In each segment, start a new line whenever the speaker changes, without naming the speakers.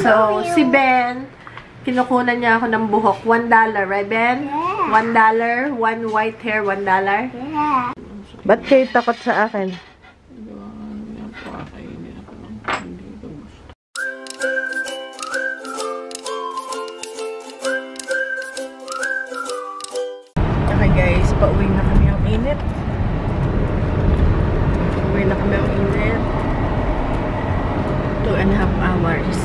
So, si Ben, kinukunan niya ako ng buhok. $1, right, Ben?
Yeah.
$1, one white hair, $1.
Yeah.
Ba't kayo takot sa akin? Okay guys, pauwi na kami ang init. Pauwi na kami ang init. 2.5 hours.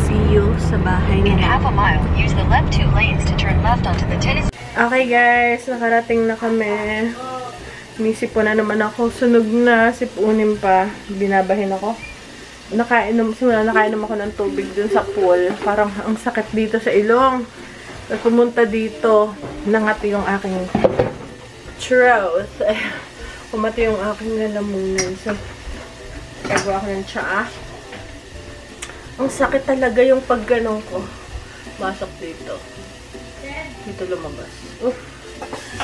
See you sa bahay
In
na.
half a mile, use the left 2 lanes to turn left onto the Tennessee.
Okay guys, nakarating na kami. Nisip po na naman ako. Sunog na, sipunin pa. Binabahin ako. Simula nakainom ako ng tubig dun sa pool. Parang ang sakit dito sa ilong. At pumunta dito, nangati yung aking throat. Pumati yung aking lalamunan. So, gagawa ko ng tsaa. Ang sakit talaga yung pagganong ko. Masok dito. Dito lumabas. Uff.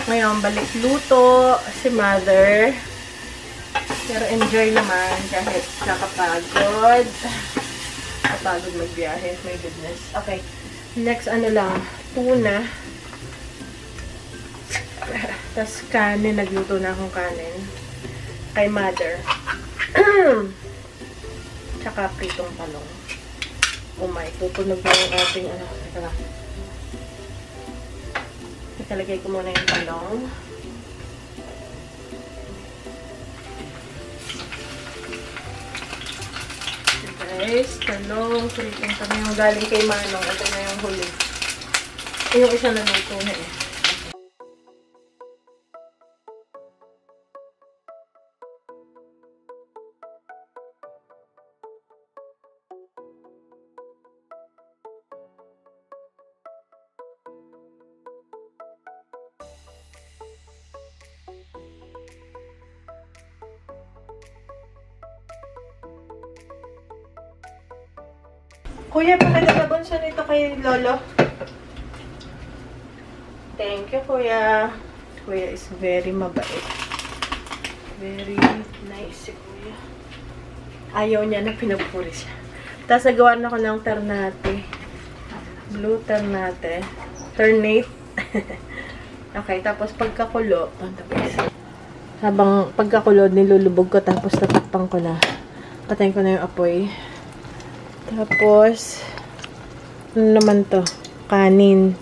Ngayon, balik luto si mother. Pero enjoy naman kahit nakapagod. Kapagod magbiyahe. My goodness. Okay. Next, ano lang. Tuna. Tapos kanin. Nagluto na akong kanin. Kay mother. Tsaka pritong talong. Oh my, tutunog na yung ating ano. Teka lang. Ikalagay ko muna yung talong. Guys, talong. Pritong talong yung galing kay Manong. Ito na yung huli. Yung isa na luto na eh. Kuya, pakilala bunso nito kay Lolo. Thank you, Kuya. Kuya is very mabait. Very nice si Kuya. Ayaw niya na pinagpuri siya. Tapos nagawan ako ng ternate. Blue ternate. Ternate. Okay, tapos pagkakulo. Habang pagkakulo, nilulubog ko tapos tatakpan ko na. Patayin ko na yung apoy. Tapos, ano naman to? Kanin.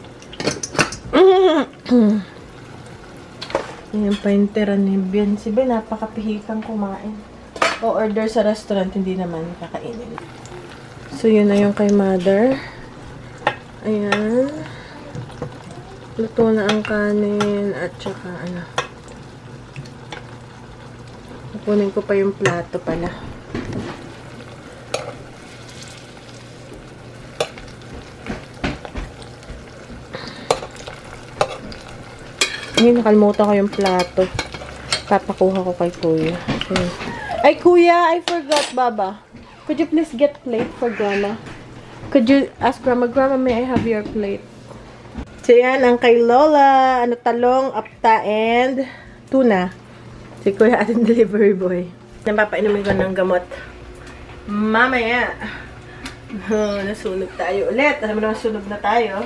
Ayan pa yung tira ni Ben. Si Ben, napakapihikang kumain. O order sa restaurant, hindi naman kakainin. So, yun na yung kay mother. Ayan. Luto na ang kanin. At saka, ano. Kukunin ko pa yung plato pala. Ngayon, nakalimutan ko yung plato. Papakuha ko kay Kuya. Okay. Ay, Kuya! I forgot, Baba. Could you please get plate for Grandma? Could you ask Grandma, Grandma, may I have your plate? So, yan, ang kay Lola. Ano, talong, apta, and tuna. Si Kuya ating delivery boy. Napapainumin ko ng gamot. Mamaya. Nasunog tayo ulit. Alam mo naman, sunog na tayo.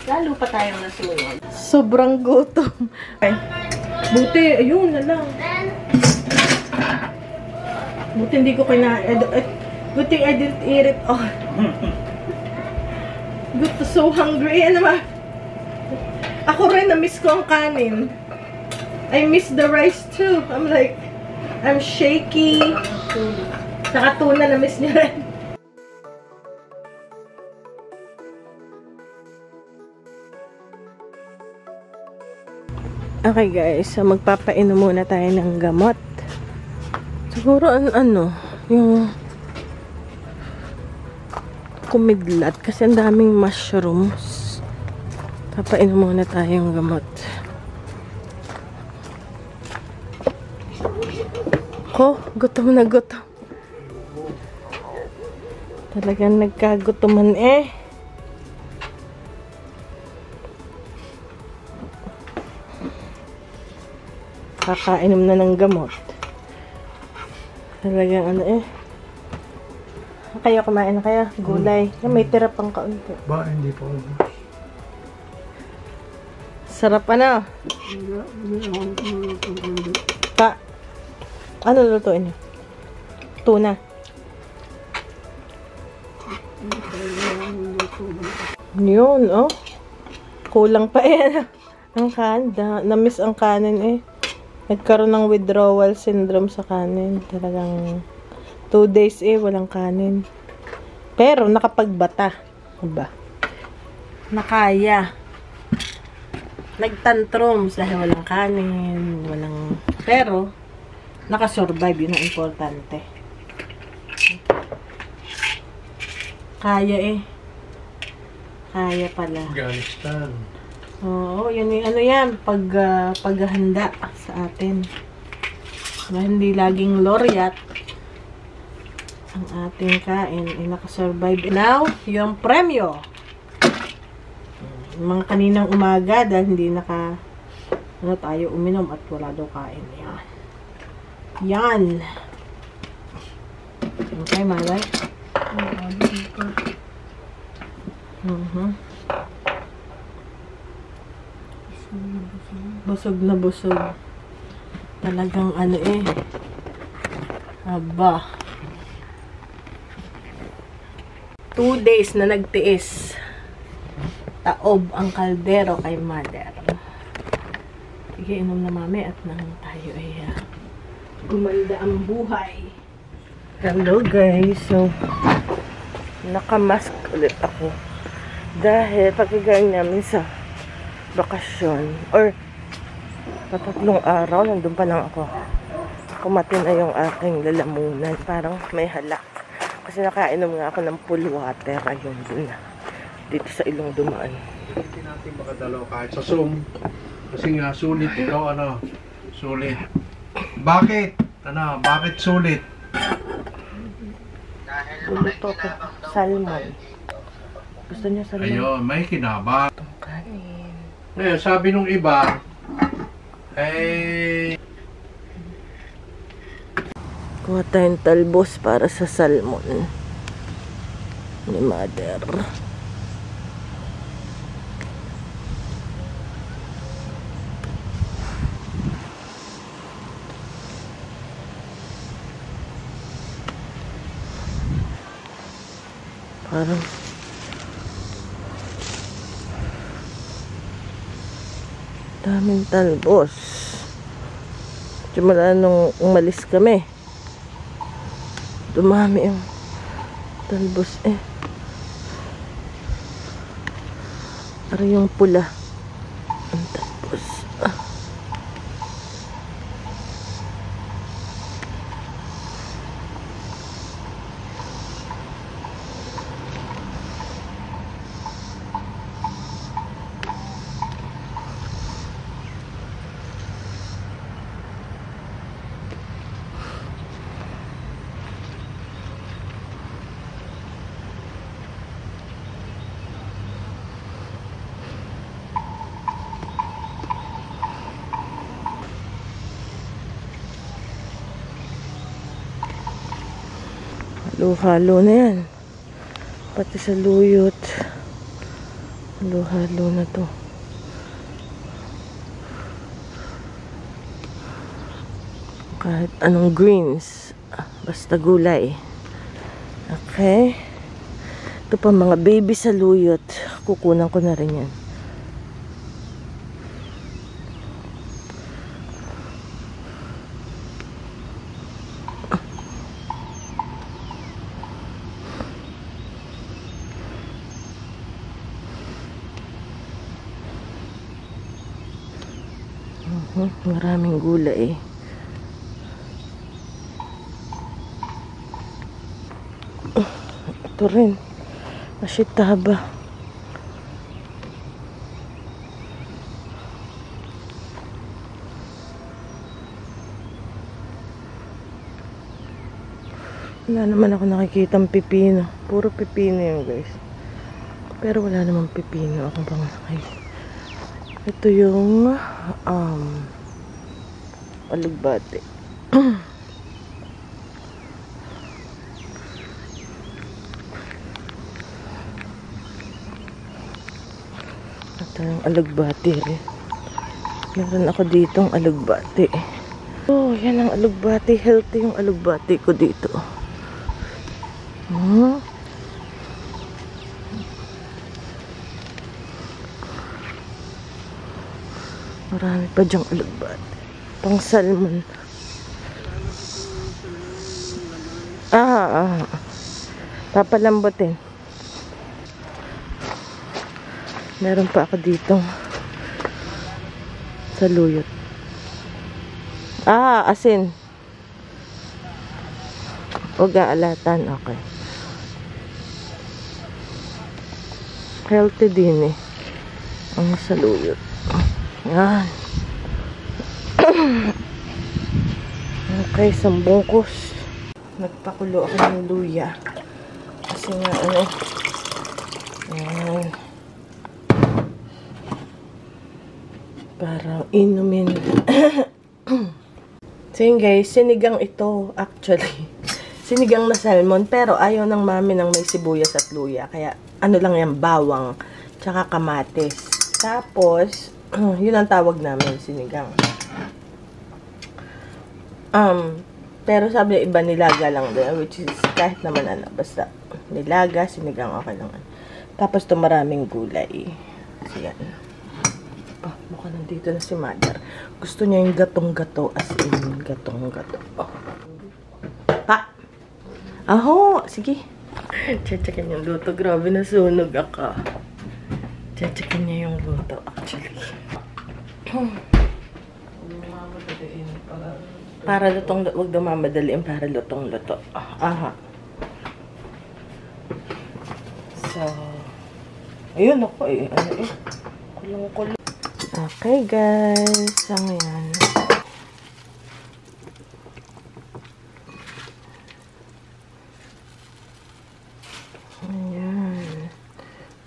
Lalo pa tayong nasunog. Sobrang gutom. Okay. Buti, ayun na lang. Buti hindi ko kinain. Good thing I didn't eat it all. Good, so hungry. Ano ba? Ako rin, na-miss ko ang kanin. I miss the rice too. I'm like, I'm shaky. Saka tuna, na-miss niya rin. Okay guys, so magpapainom muna tayo ng gamot. Siguro ano, yung kumidlat kasi ang daming mushrooms. Papainom muna tayong gamot. Ko, gutom na gutom. Talagang nagkagutuman eh. Kakainom na ng gamot. Talagang ano eh. Kayo kumain na kaya? Gulay. May tira pang kaunti.
Ba, hindi pa ako.
Sarap ano? Ano lutuin niyo? Tuna. Yun, oh. Kulang pa yan. Ang kanin. Na-miss ang kanin eh. Nagkaroon ng withdrawal syndrome sa kanin. Talagang 2 days eh, walang kanin. Pero nakapagbata. Diba? Nakaya. Nagtantrums dahil walang kanin, walang... Pero, nakasurvive, yun ang importante. Kaya eh. Kaya pala.
Afghanistan.
Oo, yun yung ano yan, paghahanda sa atin. Hindi laging laureate ang ating kain, ay nakasurvive. Now, yung premyo. Mga kaninang umaga dahil hindi tayo uminom at wala daw kain. Yan. Okay, malay. Busog na busog. Talagang ano eh. Aba. 2 days na nagtiis. Taob ang kaldero kay mother. Sige, inom na mami at nang tayo ay gumanda ang buhay. Hello guys. So, nakamask ulit ako. Dahil pagkagaling namin sa bakasyon or patatlong araw, nandun pa lang ako. Kumati na yung aking lalamunan. Parang may halak. Kasi nakainom nga ako ng pool water. Ayun dun na. Dito sa ilong dumaan.
Hindi natin makadalaw kahit sa Zoom. Kasi nga, sulit ikaw, ano? Sulit. Bakit? Ano? Bakit sulit?
Luluto ko. Salmon. Gusto niya salmon?
Ayun, may kinabang.
Itong kanin.
Ngayon, sabi nung iba, eh...
Kuha tayong talbos para sa salmon. Ni mother. Parang daming talbos. Simula nung umalis kami, dumami yung talbos eh. Para yung pula ang talbos. Halo-halo na yan. Pati sa luyot. Halo-halo na to. Kahit anong greens. Basta gulay. Okay. Ito pa mga baby sa luyot. Kukunan ko na rin yan. Maraming gulay eh. Ito rin. Ashitaba. Wala naman ako nakikitang pipino. Puro pipino yun guys. Pero wala naman pipino akong pangakay. Ito yung alugbate. Tayong alugbati rin. Meron ako ditong alugbati. Oh, yan ang alugbati. Healthy yung alugbati ko dito. Marami pa dyang alugbati. Pang salmon. Papalambutin. Meron pa ako ditong saluyot. Asin. O gaalatan. Okay. Healthy din eh. Ang saluyot. Yan. Okay, sambungkos. Nagpakulo ako ng luya. Kasi nga yan. Para inumin. So yun guys, sinigang ito actually. Sinigang na salmon, pero ayaw ng mami ng may sibuyas at luya. Kaya ano lang yan, bawang, tsaka kamatis. Tapos, yun ang tawag namin, sinigang. Pero sabi iba nilaga lang din, which is kahit naman basta nilaga, sinigang, okay lang. Tapos ito maraming gulay. So yan. Mukhang nandito na si Mother. Gusto niya yung gatong-gato, as in gatong-gato. Aho! Sige. Chechekin yung luto. Grabe, nasunog ako. Chechekin niya yung luto, actually. Para lutong, huwag daw mamadaliin, para lutong-luto. So, ayun ako eh. Kulong-kulong. Okay guys, so ngayon. Ayan.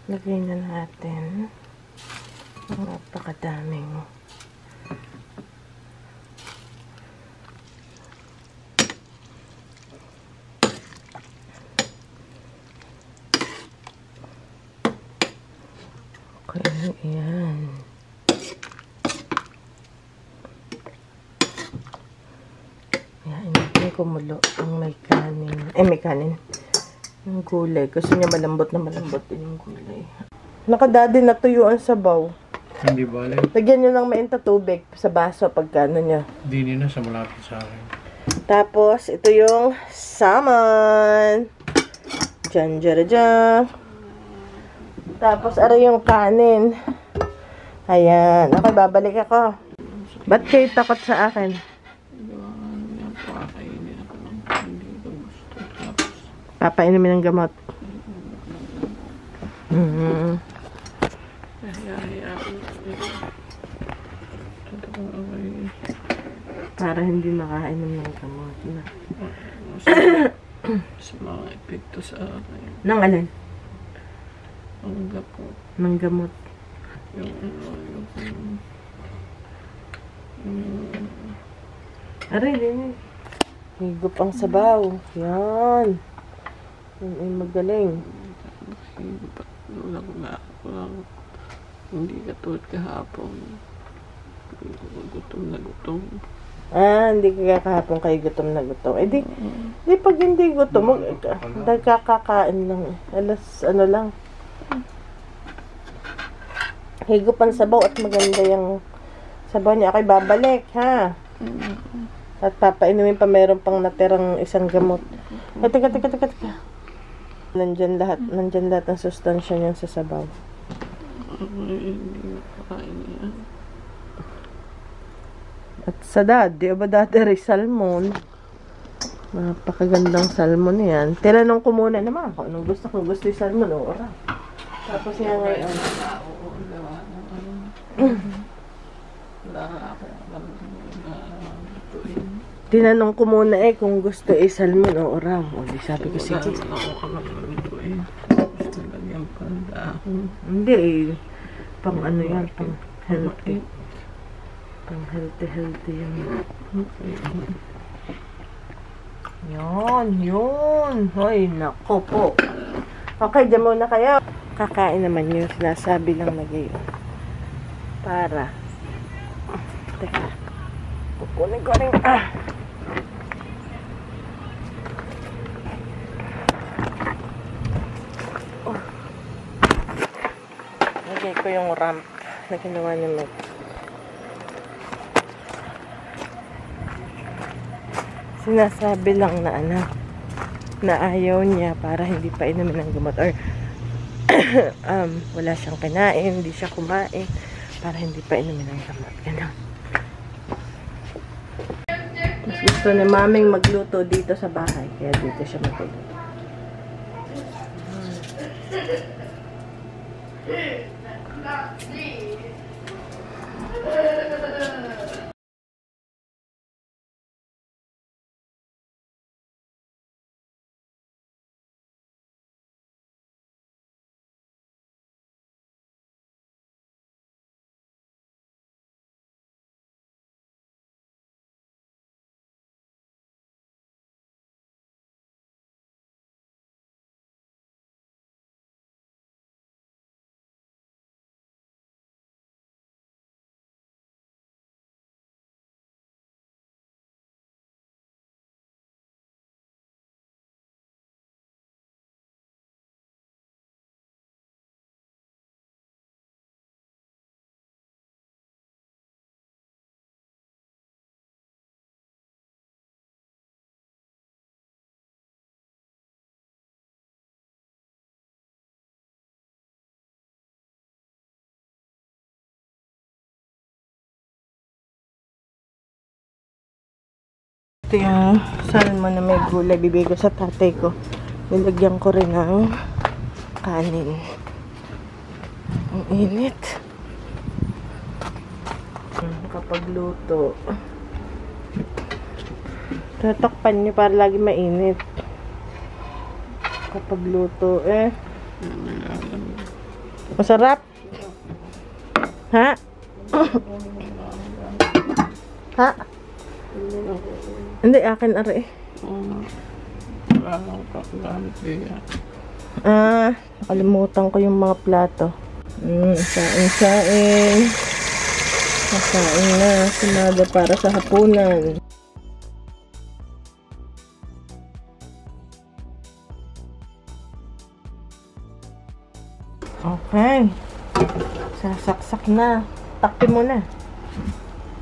Lagay na natin. Napakadaming. Okay, ayan. Kumulo ang may kanin. May kanin. Yung gulay. Gusto niya malambot na malambot din yung gulay. Nakadadi na tuyo ang sabaw.
Hindi bale.
Lagyan nyo lang mainta tubig sa baso pagka ano nyo.
Dini na sa malapit sa akin.
Tapos, ito yung salmon. Dyan, dyan, dyan. Tapos, ara yung kanin. Ayan. Okay, babalik ako. Ba't kayo takot sa akin? Papainumin ng gamot. Para hindi makainom ng gamot.
Sa mga epekto sa akin.
Nang alin?
Ang gamot.
Ng gamot. Aray, din. Higop ang sabaw. Yan. Yan ay magaling.
Hindi katulad kahapon. Gutom na gutom.
Hindi ka kahapon kayo gutom na gutom. Di pag hindi gutom, nagkakakain lang. Alas, ano lang. Higop ang sabaw at maganda yung sabaw niya. Okay, babalik, ha? At papainumin pa, meron pang natirang isang gamot. Teka. Nandyan lahat ng sustansya niyan sa sabaw.
Hindi makain yan.
At sa dati, dati salmon. Napakagandang salmon yan. Tinanong ko muna naman ako, anong gusto ko? Gusto yung salmon, ora. Tapos nga ngayon. Tinanong ko muna kung gusto salmon o ora. O di sabi ko, sige. Hindi pang ano yan, pang healthy. Pang healthy yan. Yun. Hoy, nako po. Okay, dyan muna kayo. Kakain naman yun. Sinasabi lang na gayon. Para. Teka. Kukunin ko rin. Lagay ko yung ramp na ginawa ni Meg. Sinasabi lang na na ayaw niya para hindi pa inumin ng gamot or wala siyang kinain, hindi siya kumain para hindi pa inumin ng gamot. Ganun. Mas gusto ni maming magluto dito sa bahay kaya dito siya magluto. Ito yung salmon na may gulay. Bibigay ko sa tatay ko. Nilagyan ko rin ng kanin. Ang init. Kapag luto. Tatakpan nyo para lagi mainit. Kapag luto masarap. Ha? Ha? Hindi, akin ari. Nakalimutan ko yung mga plato. Saing. Masaing na. Sinada para sa hapunan. Okay. Sasaksak na. Takpi mo na.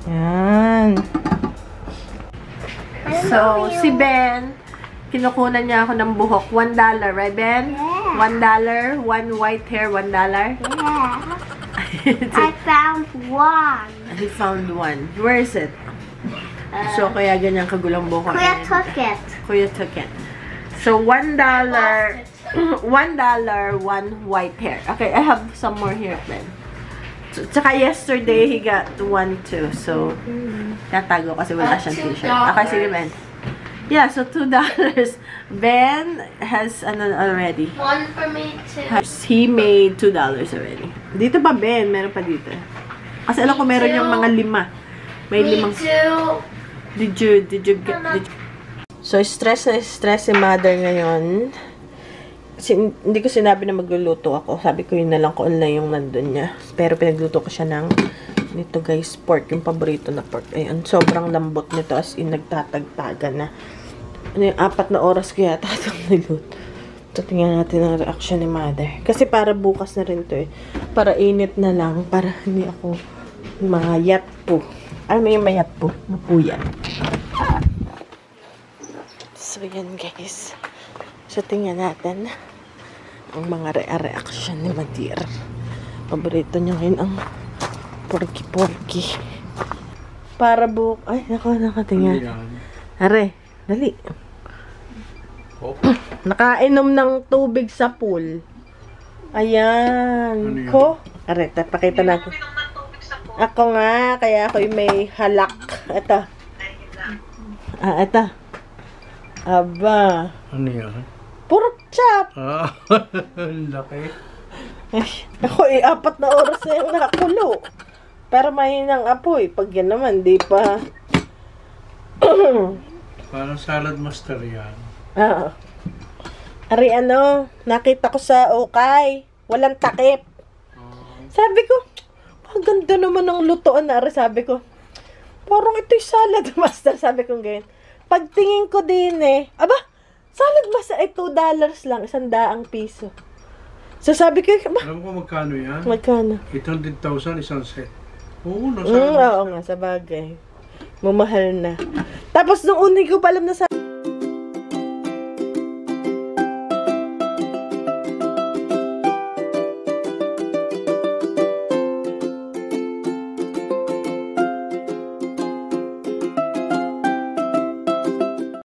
Yan. So, si Ben, kinukunan niya ako ng buhok. $1, right, Ben?
Yeah.
$1, one white hair, $1.
Yeah. I found one.
He found one. Where is it? So, kaya ganyan kagulang buhok.
Kuya took it.
Kuya took it. So, $1, one white hair. Okay, I have some more here, Ben. Tsaka yesterday, he got one too. So, tatago kasi wala siyang t-shirt. Okay, sige, Ben. Yeah, so $2. Ben has already.
One for me too.
He made $2 already. Dito pa, Ben. Meron pa dito. Kasi alam ko meron yung mga 5. May 5.
Too.
Did you get... So, stress si mother ngayon. Hindi ko sinabi na magluluto ako. Sabi ko yun na lang kung na yung nandun niya. Pero pinagluto ko siya ng nito guys, pork. Yung paborito na pork. Ayan, sobrang lambot nito as in nagtatagtagan na. Ano yung 4 na oras ko yata itong niluto. So, tingnan natin ang reaction ni mother. Kasi para bukas na rin to Para init na lang. Para hindi ako mayat po. Alam mo yung mayat po? Napuyan. So, yan guys. So, tingnan natin ang mga reaction ni Madir. Paborito niya ngayon ang porky-porky. Para ay, nakatingin. Are, dali. Nakainom ng tubig sa pool. Ayan. Ko? Are, pakita natin. Ako nga, kaya ako may halak. Ito. Ito. Aba.
Ano yan?
Pork chop.
Laki.
Ako 4 na oras na yung nakakulo. Pero mahinang apoy. Pag yan naman, di pa.
Parang salad master yan.
Ari nakita ko sa ukay. Walang takip. Sabi ko, ang ganda naman ng lutoan na. Sabi ko, parang ito'y salad master. Sabi ko ganyan. Pagtingin ko din aba, salad master ay $2 lang. 100 piso. So sabi ko, ba,
Alam ko magkano yan?
magkano?
800,000 isang set. Oo,
Oo nga, sa bagay. Mamahal na. Tapos nung una ko pa alam na sa